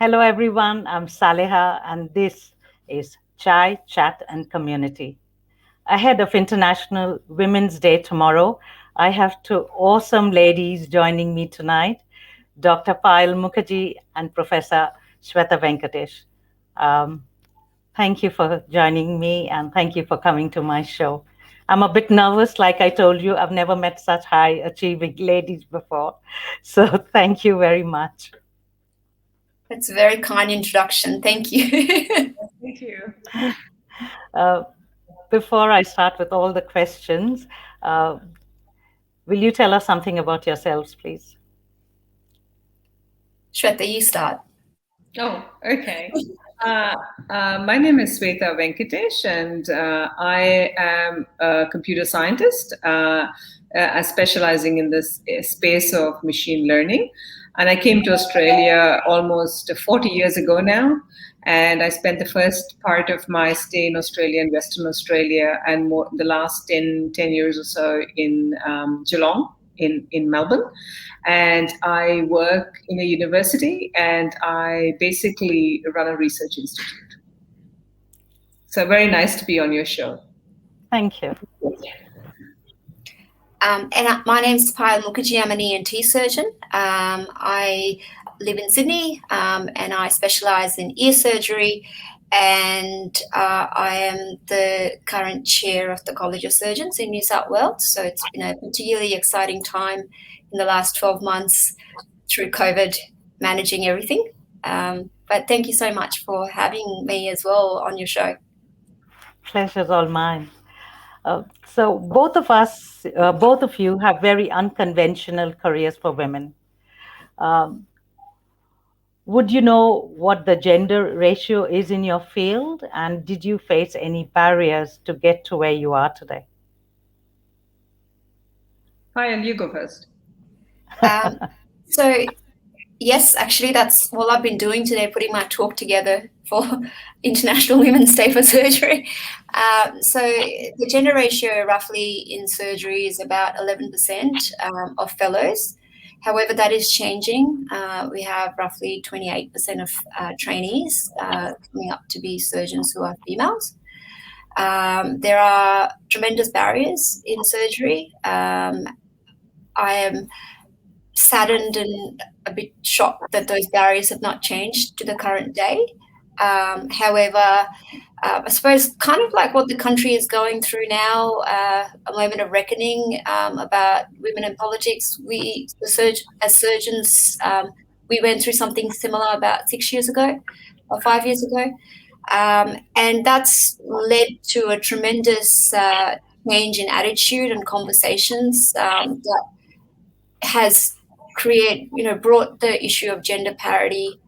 Hello, everyone. I'm Saleha, and this is Chai, Chat, and Community. Ahead of International Women's Day tomorrow, I have two awesome ladies joining me tonight, Dr. Payal Mukherjee and Professor Svetha Venkatesh. Um, Thank you for joining me, and thank you for coming to my show. I'm a bit nervous, like I told you. I've never met such high achieving ladies before. So, thank you very much. That's a very kind introduction. Thank you. Thank you. Uh, Before I start with all the questions, uh, will you tell us something about yourselves, please? Shweta, you start. Oh, okay. My name is Svetha Venkatesh, and I am a computer scientist specializing in this space of machine learning. And I came to Australia almost 40 years ago now. And I spent the first part of my stay in Australia and Western Australia and the last 10 years or so in Geelong in Melbourne. And I work in a university and I basically run a research institute. So very nice to be on your show. Thank you. My name is Payal Mukherjee. I'm an ENT surgeon. I live in Sydney and I specialise in ear surgery, and I am the current chair of the College of Surgeons in New South Wales. So it's been a particularly exciting time in the last 12 months through COVID, managing everything. But thank you so much for having me as well on your show. Pleasure's all mine. So both of you have very unconventional careers for women. Um, would you know what the gender ratio is in your field, and did you face any barriers to get to where you are today? Payal, you go first. So yes, actually, that's all I've been doing today, putting my talk together for International Women's Day for Surgery. So the gender ratio roughly in surgery is about 11% of fellows. However, that is changing. We have roughly 28% of trainees coming up to be surgeons who are females. There are tremendous barriers in surgery. I am saddened and a bit shocked that those barriers have not changed to the current day. However, I suppose kind of like what the country is going through now, a moment of reckoning about women in politics. As surgeons, we went through something similar about 6 years ago or 5 years ago. And that's led to a tremendous change in attitude and conversations that has brought the issue of gender parity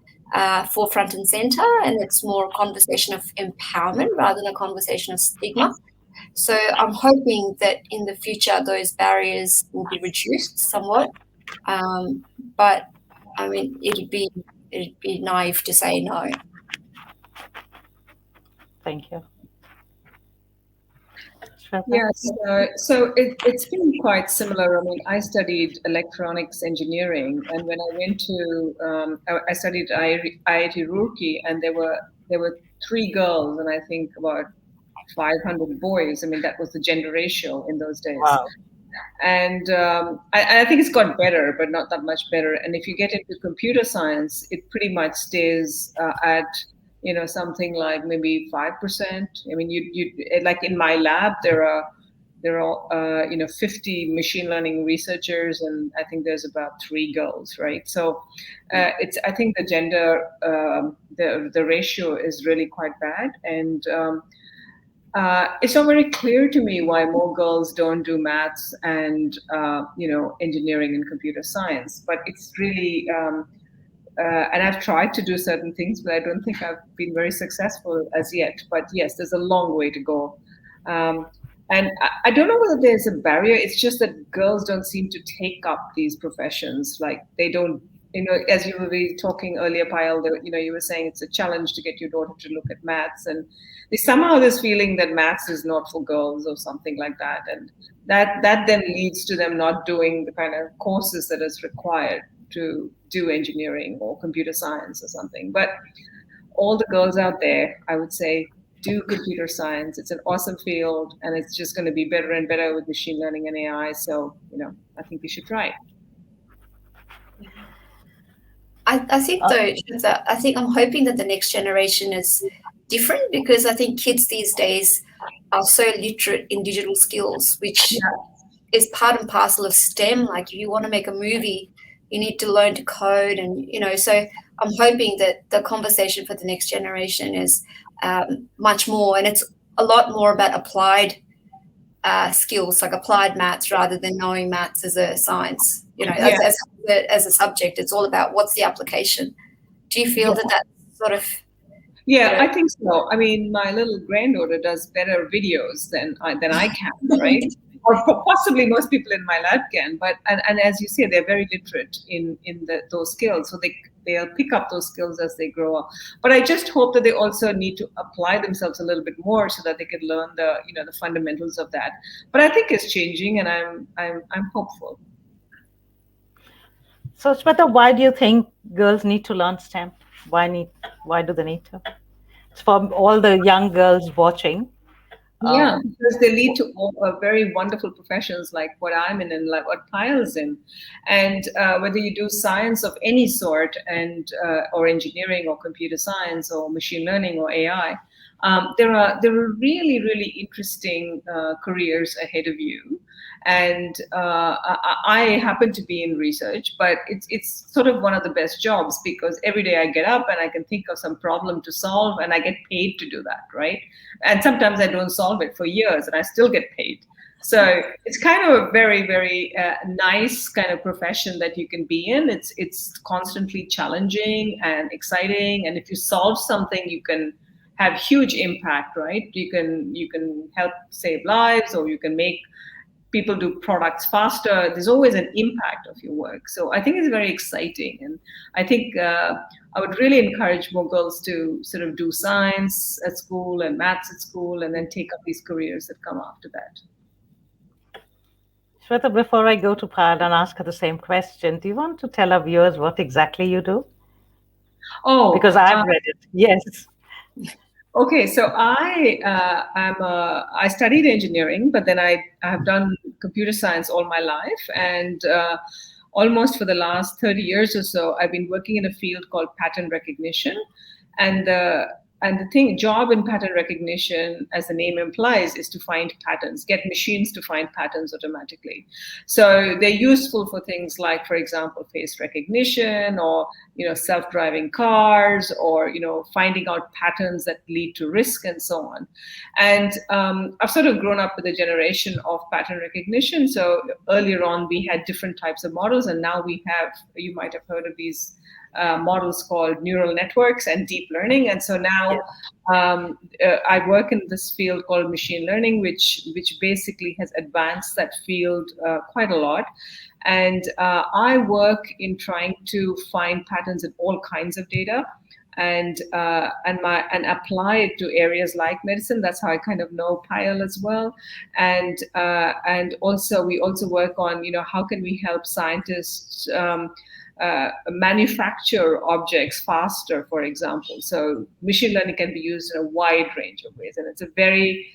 forefront and center, and it's more a conversation of empowerment rather than a conversation of stigma. So I'm hoping that in the future those barriers will be reduced somewhat. But I mean, it'd be naive to say no. Thank you. Yes, so it's been quite similar. I mean, I studied electronics engineering, and when I went to, I studied IIT Roorkee, and there were 3 girls, and I think about 500 boys. I mean, that was the gender ratio in those days. Wow. And I think it's got better, but not that much better. And if you get into computer science, it pretty much stays at something like maybe 5%. I mean, you like in my lab there are 50 machine learning researchers, and I think there's about 3 girls, right? So I think the gender the ratio is really quite bad, and it's not very clear to me why more girls don't do maths and engineering and computer science, but it's really and I've tried to do certain things, but I don't think I've been very successful as yet. But yes, there's a long way to go. And I don't know whether there's a barrier. It's just that girls don't seem to take up these professions. Like they don't, as you were talking earlier, Payal, you were saying it's a challenge to get your daughter to look at maths. And there's somehow this feeling that maths is not for girls or something like that. And that then leads to them not doing the kind of courses that is required. to do engineering or computer science or something. But all the girls out there, I would say, do computer science. It's an awesome field, and it's just going to be better and better with machine learning and AI. So, I think we should try it. I think though, I think I'm hoping that the next generation is different, because I think kids these days are so literate in digital skills, which is part and parcel of STEM. Like, if you want to make a movie, you need to learn to code, and so I'm hoping that the conversation for the next generation is much more, and it's a lot more about applied skills, like applied maths, rather than knowing maths as a science. As a subject, it's all about what's the application. Do you feel that that's sort of? Yeah, I think so. I mean, my little granddaughter does better videos than I can, right? Or possibly most people in my lab can. But and as you say, they're very literate in those skills, so they'll pick up those skills as they grow up. But I just hope that they also need to apply themselves a little bit more, so that they can learn the fundamentals of that. But I think it's changing, and I'm hopeful. So, Svetha, why do you think girls need to learn STEM? Why do they need to? It's for all the young girls watching. Yeah, because they lead to very wonderful professions like what I'm in and like what Payal's in. And whether you do science of any sort, and or engineering or computer science or machine learning or AI, there are really, really interesting careers ahead of you. And I happen to be in research, but it's sort of one of the best jobs, because every day I get up and I can think of some problem to solve, and I get paid to do that, right? And sometimes I don't solve it for years, and I still get paid. So it's kind of a very, very nice kind of profession that you can be in. It's constantly challenging and exciting, and if you solve something, you can have huge impact, right? You can help save lives, or you can make people do products faster. There's always an impact of your work. So I think it's very exciting. And I think I would really encourage more girls to sort of do science at school and maths at school, and then take up these careers that come after that. Shweta, before I go to Payal and ask her the same question, do you want to tell our viewers what exactly you do? Oh, because I've read it. Yes. Okay, so I studied engineering, but then I have done computer science all my life, and almost for the last 30 years or so, I've been working in a field called pattern recognition, and the job in pattern recognition, as the name implies, is to find patterns, get machines to find patterns automatically. So they're useful for things like, for example, face recognition, or self-driving cars, or finding out patterns that lead to risk, and so on. And I've sort of grown up with a generation of pattern recognition. So earlier on, we had different types of models, and now we have, you might have heard of these models called neural networks and deep learning. And so now I work in this field called machine learning, which basically has advanced that field quite a lot. And I work in trying to find patterns in all kinds of data, and apply it to areas like medicine. That's how I kind of know Payal as well. And also we also work on how can we help scientists manufacture objects faster, for example. So machine learning can be used in a wide range of ways, and it's a very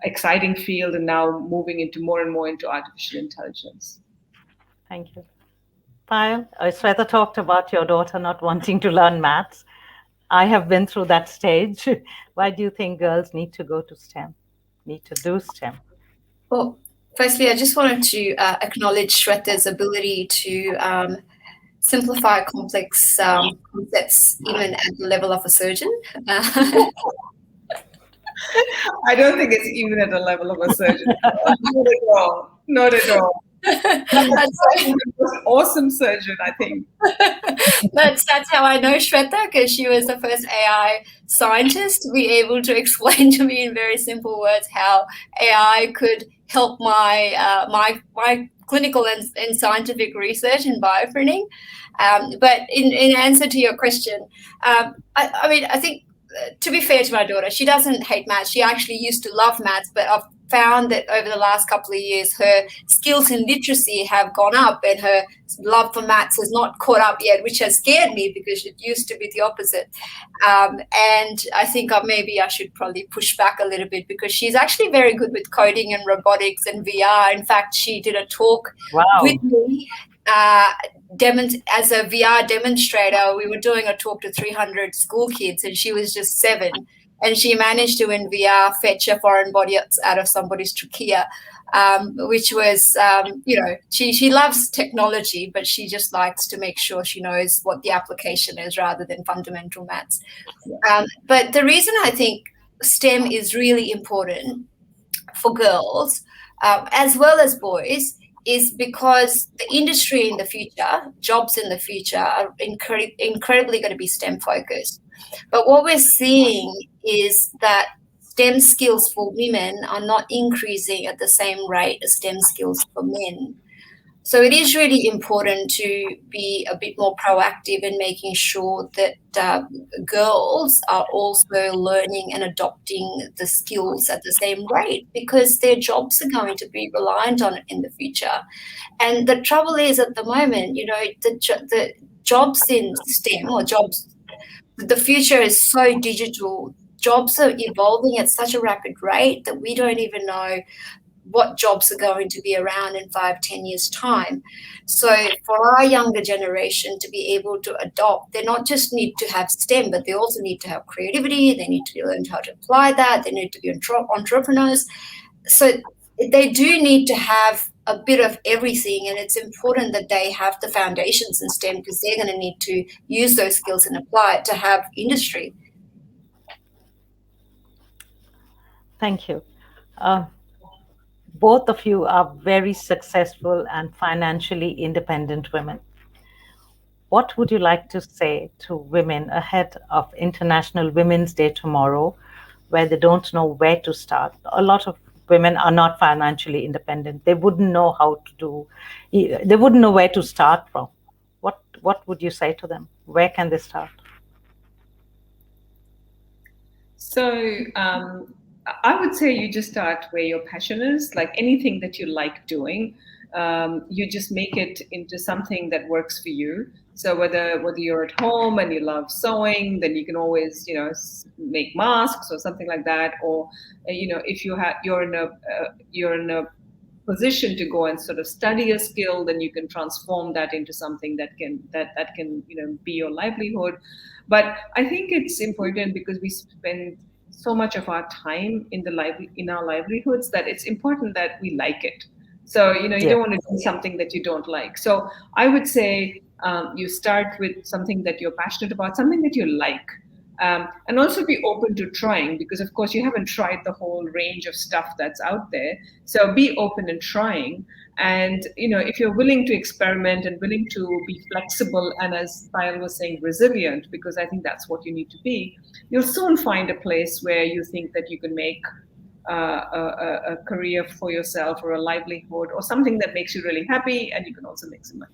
exciting field, and now moving into more and more into artificial intelligence. Thank you. Payal, Svetha talked about your daughter not wanting to learn maths. I have been through that stage. Why do you think girls need to go to STEM, need to do STEM? Well, firstly, I just wanted to acknowledge Shweta's ability to simplify complex concepts, even at the level of a surgeon. I don't think it's even at the level of a surgeon. Not at all. Not at all. That's the most awesome surgeon, I think. That's how I know Shweta, because she was the first AI scientist to be able to explain to me in very simple words how AI could help my clinical and scientific research in bioprinting. But in answer to your question, I mean, I think, to be fair to my daughter, she doesn't hate maths. She actually used to love maths, but found that over the last couple of years, her skills in literacy have gone up and her love for maths has not caught up yet, which has scared me because it used to be the opposite. And I think maybe I should probably push back a little bit because she's actually very good with coding and robotics and VR. In fact, she did a talk with me as a VR demonstrator. We were doing a talk to 300 school kids and she was just 7. And she managed to, in VR, fetch a foreign body out of somebody's trachea, which was, she loves technology, but she just likes to make sure she knows what the application is rather than fundamental maths. But the reason I think STEM is really important for girls, as well as boys, is because the industry in the future, jobs in the future, are incredibly going to be STEM focused. But what we're seeing is that STEM skills for women are not increasing at the same rate as STEM skills for men. So it is really important to be a bit more proactive in making sure that girls are also learning and adopting the skills at the same rate because their jobs are going to be reliant on it in the future. And the trouble is at the moment, the jobs in STEM or jobs, the future is so digital. Jobs are evolving at such a rapid rate that we don't even know what jobs are going to be around in 5-10 years' time. So for our younger generation to be able to adopt, they not just need to have STEM, but they also need to have creativity. They need to learn how to apply that. They need to be entrepreneurs. So they do need to have a bit of everything, and it's important that they have the foundations in STEM because they're going to need to use those skills and apply it to have industry. Thank you. Both of you are very successful and financially independent women. What would you like to say to women ahead of International Women's Day tomorrow, where they don't know where to start? A lot of women are not financially independent. They wouldn't know they wouldn't know where to start from. What would you say to them? Where can they start? So I would say you just start where your passion is, like anything that you like doing. You just make it into something that works for you. So whether you're at home and you love sewing, then you can always make masks or something like that. Or if you're in a position to go and sort of study a skill, then you can transform that into something that can be your livelihood. But I think it's important because we spend so much of our time in our livelihoods that it's important that we like it. So you don't want to do something that you don't like. So I would say you start with something that you're passionate about, something that you like. And also be open to trying, because of course you haven't tried the whole range of stuff that's out there. So be open and trying. And if you're willing to experiment and willing to be flexible, and as Payal was saying, resilient, because I think that's what you need to be, you'll soon find a place where you think that you can make a career for yourself or a livelihood or something that makes you really happy, and you can also make some money.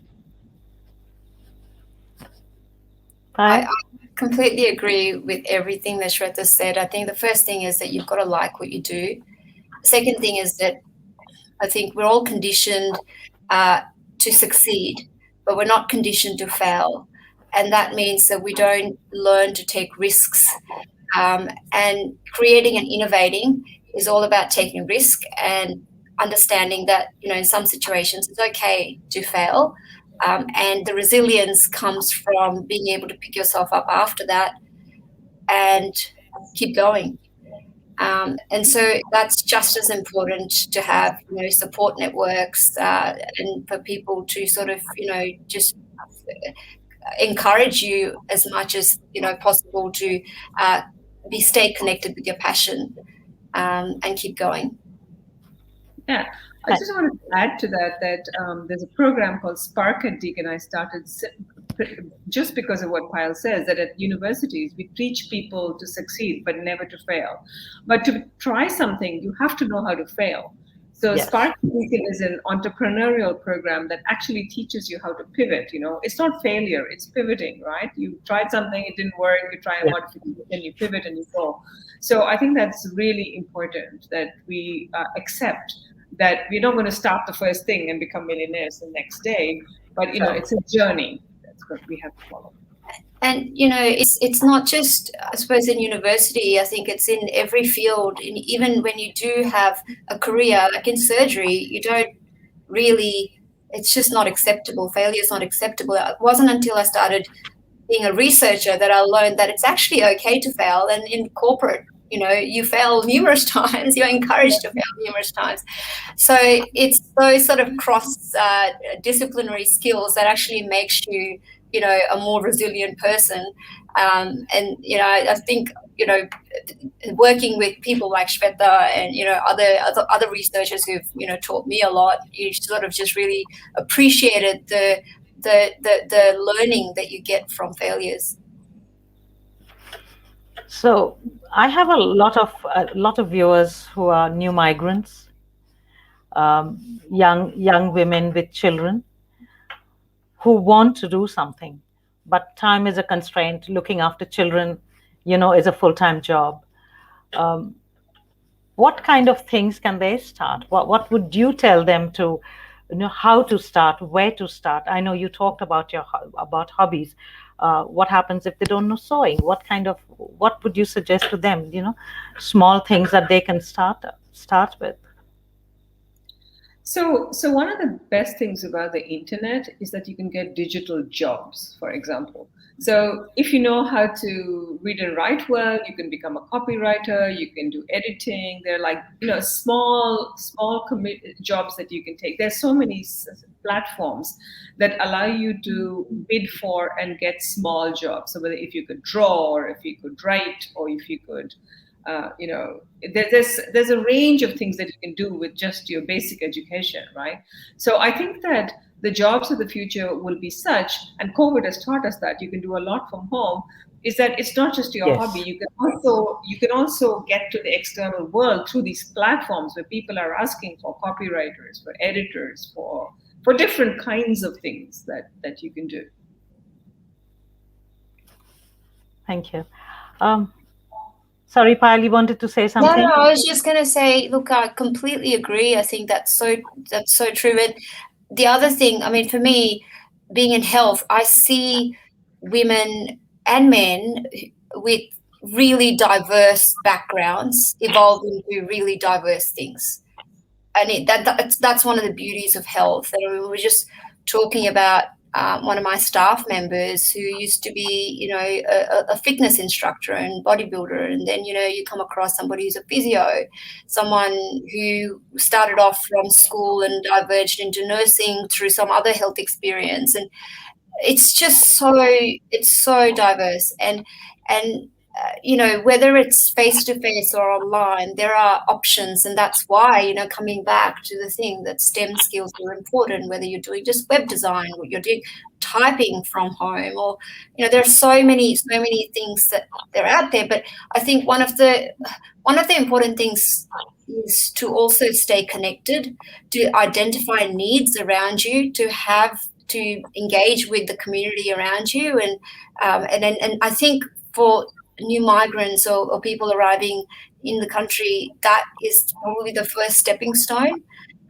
I completely agree with everything that Svetha said. I think the first thing is that you've got to like what you do. The second thing is that I think we're all conditioned to succeed, but we're not conditioned to fail. And that means that we don't learn to take risks. And creating and innovating is all about taking risk and understanding that, in some situations it's okay to fail. And the resilience comes from being able to pick yourself up after that and keep going. And so that's just as important to have, support networks and for people to sort of, just encourage you as much as, possible to stay connected with your passion and keep going. Yeah. I just wanted to add to that there's a program called Spark at Deakin I started just because of what Payal says, that at universities we teach people to succeed but never to fail. But to try something, you have to know how to fail. So Yes. Spark Deakin is an entrepreneurial program that actually teaches you how to pivot. It's not failure, it's pivoting, right? You tried something, it didn't work, you try a Yeah. modification, you pivot and you go. So I think that's really important that we accept that we're not going to start the first thing and become millionaires the next day, but it's a journey that's what we have to follow. And it's not just, I suppose, in university. I think it's in every field. And even when you do have a career, like in surgery, you don't really. It's just not acceptable. Failure is not acceptable. It wasn't until I started being a researcher that I learned that it's actually okay to fail. And in corporate, you fail numerous times. You're encouraged to fail numerous times. So it's those sort of cross disciplinary skills that actually makes you, a more resilient person. And I think working with people like Svetha and other researchers who've taught me a lot, you sort of just really appreciated the learning that you get from failures. So I have a lot of viewers who are new migrants, young women with children who want to do something, but time is a constraint. Looking after children, is a full-time job. What kind of things can they start? What would you tell them to, how to start, where to start? I know you talked about about hobbies. What happens if they don't know sewing? What would you suggest to them? Small things that they can start with. So one of the best things about the internet is that you can get digital jobs, for example. So if you know how to read and write well, you can become a copywriter, you can do editing. There are like, small jobs that you can take. There's so many platforms that allow you to bid for and get small jobs. So whether if you could draw or if you could write or if you could there's a range of things that you can do with just your basic education, right? So I think that the jobs of the future will be such, and COVID has taught us that you can do a lot from home, is that it's not just your hobby. Yes. You can also get to the external world through these platforms where people are asking for copywriters, for editors, for different kinds of things that you can do. Thank you. Sorry, Payal, you wanted to say something? No, I was just going to say, look, I completely agree. I think that's so true. And the other thing, I mean, for me, being in health, I see women and men with really diverse backgrounds evolve into really diverse things. And that's one of the beauties of health. And we were just talking about one of my staff members who used to be, a fitness instructor and bodybuilder. And then, you come across somebody who's a physio, someone who started off from school and diverged into nursing through some other health experience. And it's just it's so diverse. And whether it's face-to-face or online, there are options. And that's why, coming back to the thing that STEM skills are important, whether you're doing just web design or you're doing typing from home, or, there are so many things that they're out there. But I think one of the important things is to also stay connected, to identify needs around you, to engage with the community around you. And I think for new migrants or people arriving in the country, that is probably the first stepping stone.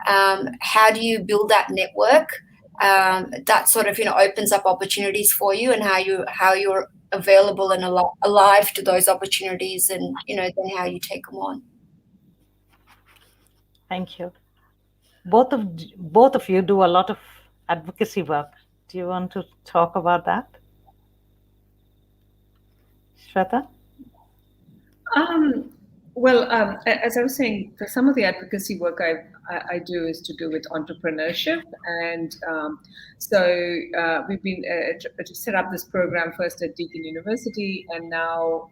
How do you build that network? That sort of opens up opportunities for you, and how you're available and alive to those opportunities, and then how you take them on. Thank you. Both of you do a lot of advocacy work. Do you want to talk about that, Shweta? As I was saying, some of the advocacy work I do is to do with entrepreneurship, and we've been to set up this program first at Deakin University, and now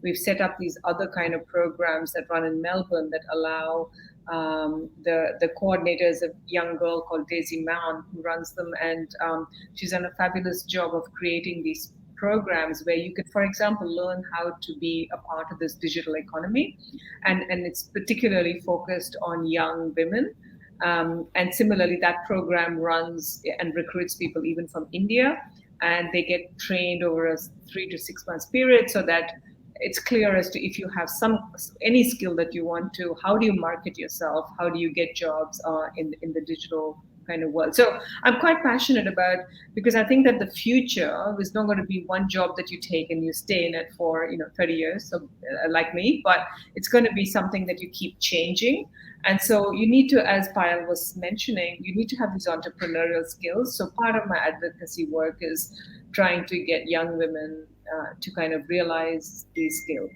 we've set up these other kind of programs that run in Melbourne that allow the coordinators, a young girl called Daisy Mound who runs them, and she's done a fabulous job of creating these programs where you could, for example, learn how to be a part of this digital economy. And it's particularly focused on young women. And similarly, that program runs and recruits people even from India, and they get trained over a 3 to 6 months period, so that it's clear as to if you have any skill that you want to, how do you market yourself, how do you get jobs in the digital kind of world. So I'm quite passionate about, because I think that the future is not going to be one job that you take and you stay in it for 30 years, so like me, but it's going to be something that you keep changing. And so you need to, as Payal was mentioning, you need to have these entrepreneurial skills. So part of my advocacy work is trying to get young women to kind of realize these skills.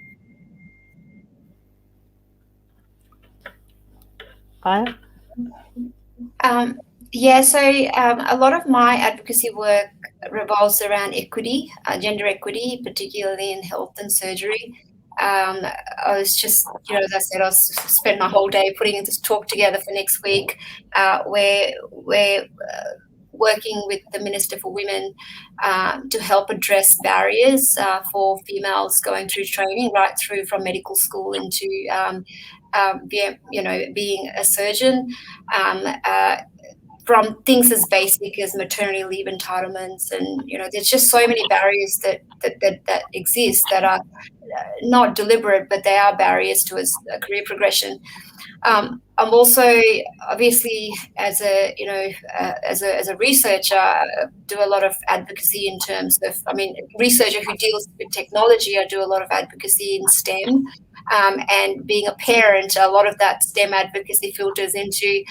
Payal? So a lot of my advocacy work revolves around equity, gender equity, particularly in health and surgery. I was just, as I said, I spent my whole day putting this talk together for next week, where we're working with the Minister for Women to help address barriers for females going through training, right through from medical school into being a surgeon. From things as basic as maternity leave entitlements, and there's just so many barriers that exist that are not deliberate, but they are barriers to a career progression. I'm also, obviously, as a researcher, do a lot of advocacy in terms of, researcher who deals with technology. I do a lot of advocacy in STEM, and being a parent, a lot of that STEM advocacy filters into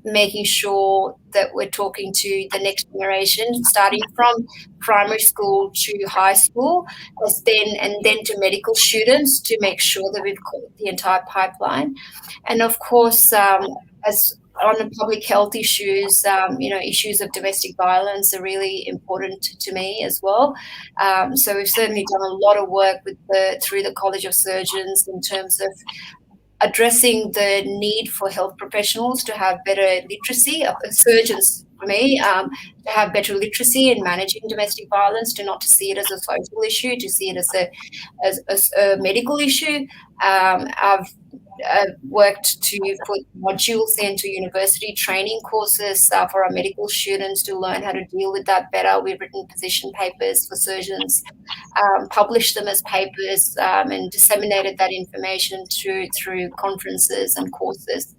making sure that we're talking to the next generation, starting from primary school to high school, and then to medical students, to make sure that we've got the entire pipeline. And of course, as on the public health issues, issues of domestic violence are really important to me as well. So we've certainly done a lot of work through the College of Surgeons in terms of addressing the need for health professionals to have better literacy, surgeons for me, to have better literacy in managing domestic violence, not to see it as a social issue, to see it as a medical issue. I've worked to put modules into university training courses for our medical students to learn how to deal with that better. We've written position papers for surgeons, published them as papers, and disseminated that information through conferences and courses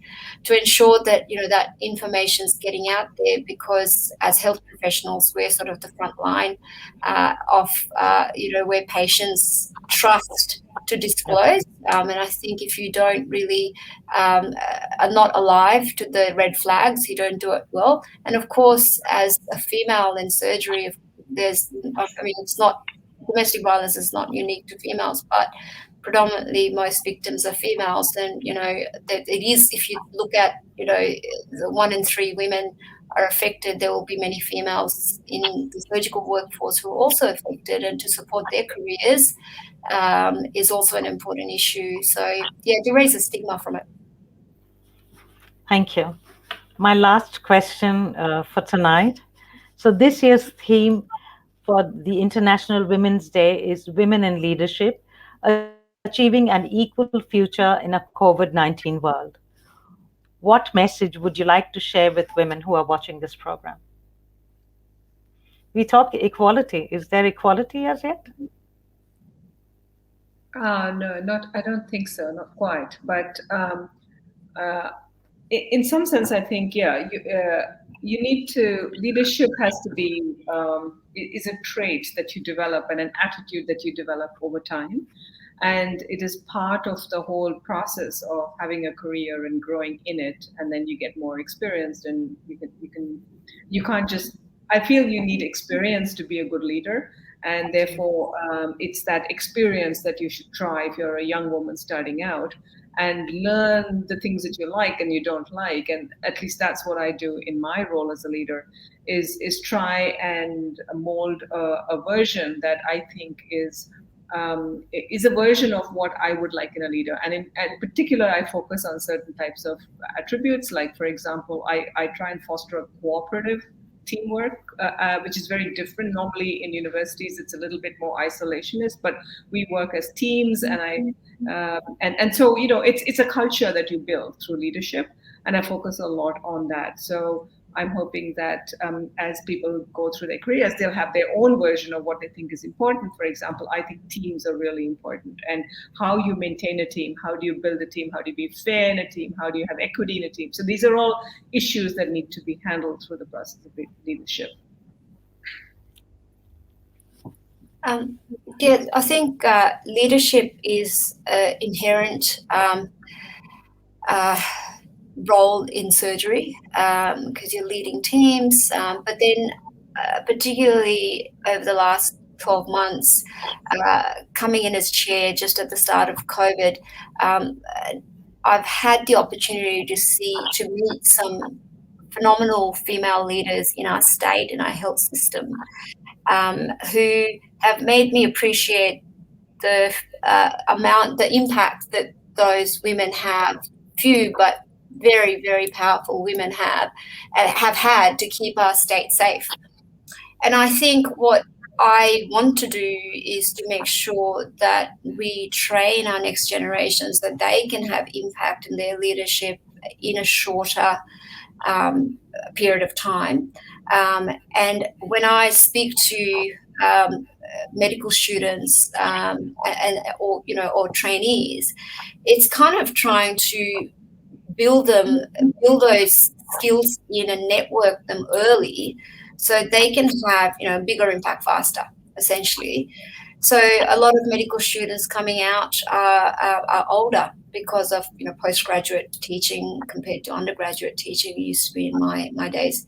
to ensure that that information is getting out there, because as health professionals, we're sort of the front line of where patients trust to disclose, and I think if you don't really are not alive to the red flags, you don't do it well. And of course, as a female in surgery, it's not, domestic violence is not unique to females, but predominantly most victims are females. And that it is, if you look at the 1 in 3 women are affected, there will be many females in the surgical workforce who are also affected, and to support their careers is also an important issue. So to raise the stigma from it. Thank you. My last question for tonight. So this year's theme for the International Women's Day is Women in Leadership, Achieving an Equal Future in a COVID-19 world. What message would you like to share with women who are watching this program? We talk equality. Is there equality as yet? No, not. I don't think so. Not quite. But in some sense, I think you need to. Leadership has to be is a trait that you develop and an attitude that you develop over time, and it is part of the whole process of having a career and growing in it. And then you get more experienced, and you can't just. I feel you need experience to be a good leader. And therefore, it's that experience that you should try if you're a young woman starting out, and learn the things that you like and you don't like. And at least that's what I do in my role as a leader, is try and mold a version that I think is a version of what I would like in a leader. And in particular, I focus on certain types of attributes. Like, for example, I try and foster a cooperative teamwork, which is very different. Normally in universities, it's a little bit more isolationist, but we work as teams, and so it's a culture that you build through leadership, and I focus a lot on that. So I'm hoping that as people go through their careers, they'll have their own version of what they think is important. For example, I think teams are really important, and how you maintain a team, how do you build a team, how do you be fair in a team, how do you have equity in a team. So these are all issues that need to be handled through the process of leadership. Yeah, I think leadership is an inherent role in surgery because you're leading teams, but then particularly over the last 12 months, coming in as chair just at the start of COVID, I've had the opportunity to meet some phenomenal female leaders in our state, in our health system, who have made me appreciate the impact that those women have, few but very, very powerful women have had to keep our state safe. And I think what I want to do is to make sure that we train our next generations that they can have impact in their leadership in a shorter period of time. And when I speak to medical students or trainees, it's kind of trying to build those skills in and network them early so they can have a bigger impact faster, essentially. So a lot of medical students coming out are older because of postgraduate teaching compared to undergraduate teaching used to be in my days.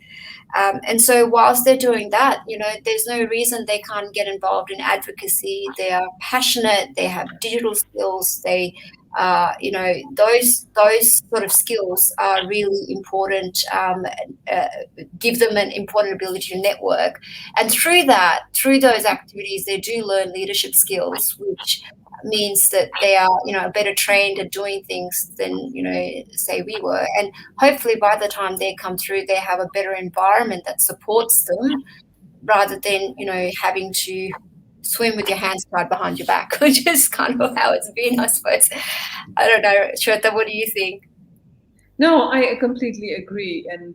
And so whilst they're doing that, there's no reason they can't get involved in advocacy. They are passionate, they have digital skills, they those sort of skills are really important, give them an important ability to network. And through those activities, they do learn leadership skills, which means that they are, better trained at doing things than, say we were. And hopefully by the time they come through, they have a better environment that supports them rather than, having to swim with your hands tied behind your back, which is kind of how it's been, I suppose. I don't know, Shweta, what do you think? No, I completely agree, and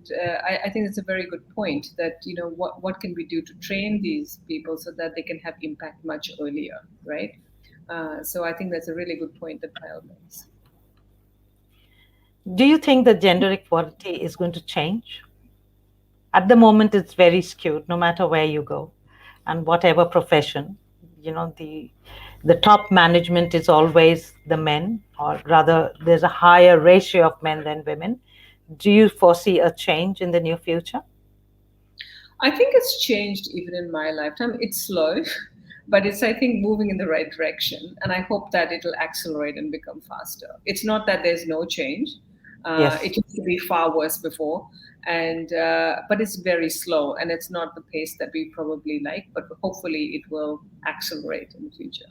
I think it's a very good point that what can we do to train these people so that they can have impact much earlier, right? So I think that's a really good point that Payal makes. Do you think that gender equality is going to change? At the moment, it's very skewed, no matter where you go, and whatever profession. The top management is always the men, or rather, there's a higher ratio of men than women. Do you foresee a change in the near future? I think it's changed even in my lifetime. It's slow, but it's, I think, moving in the right direction. And I hope that it'll accelerate and become faster. It's not that there's no change. Yes. It used to be far worse before, but it's very slow, and it's not the pace that we probably like, but hopefully it will accelerate in the future.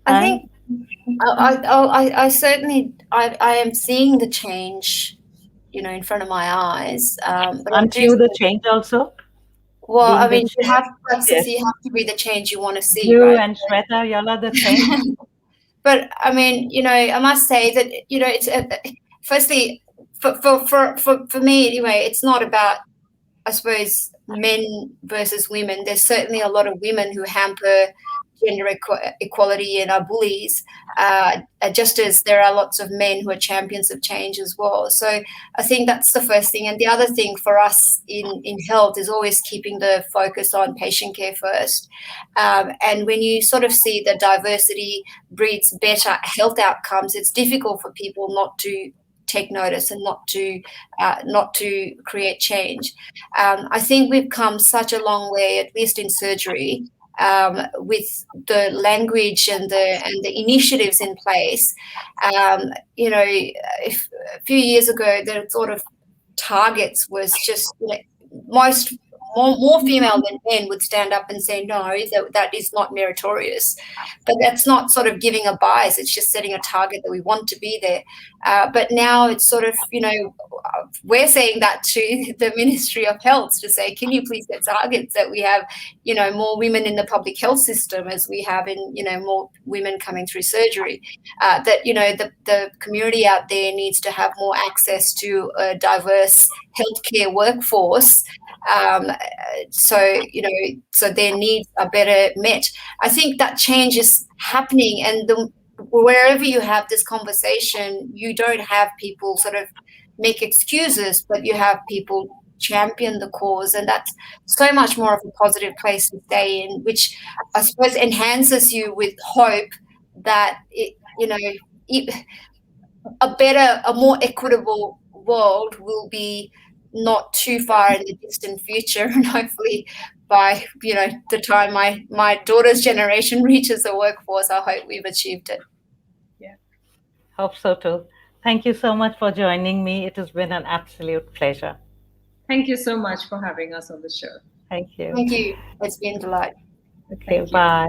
I think I certainly I am seeing the change, in front of my eyes. But aren't you the change also? Well, I mean, you have to be the change you want to see. You right? and Shweta, y'all are the change. But I mean, I must say that it's firstly for me anyway. It's not about, I suppose, men versus women. There's certainly a lot of women who hamper gender equality and are bullies, just as there are lots of men who are champions of change as well. So I think that's the first thing. And the other thing for us in health is always keeping the focus on patient care first. And when you sort of see that diversity breeds better health outcomes, it's difficult for people not to take notice and not to create change. I think we've come such a long way, at least in surgery, with the language and the initiatives in place. If a few years ago, the sort of targets was just most more female than men would stand up and say, no, that is not meritorious. But that's not sort of giving a bias. It's just setting a target that we want to be there. But now it's sort of, we're saying that to the Ministry of Health to say, can you please set targets that we have, more women in the public health system as we have in, more women coming through surgery. That, the community out there needs to have more access to a diverse healthcare workforce. So their needs are better met. I think that change is happening, and wherever you have this conversation, you don't have people sort of make excuses, but you have people champion the cause, and that's so much more of a positive place to stay in, which I suppose enhances you with hope that a more equitable world will be not too far in the distant future, and hopefully by the time my daughter's generation reaches the workforce, I hope we've achieved it. Yeah, hope so too. Thank you so much for joining me. It has been an absolute pleasure. thank you so much for having us on the show. Thank you. Thank you. It's been a delight. Okay, bye.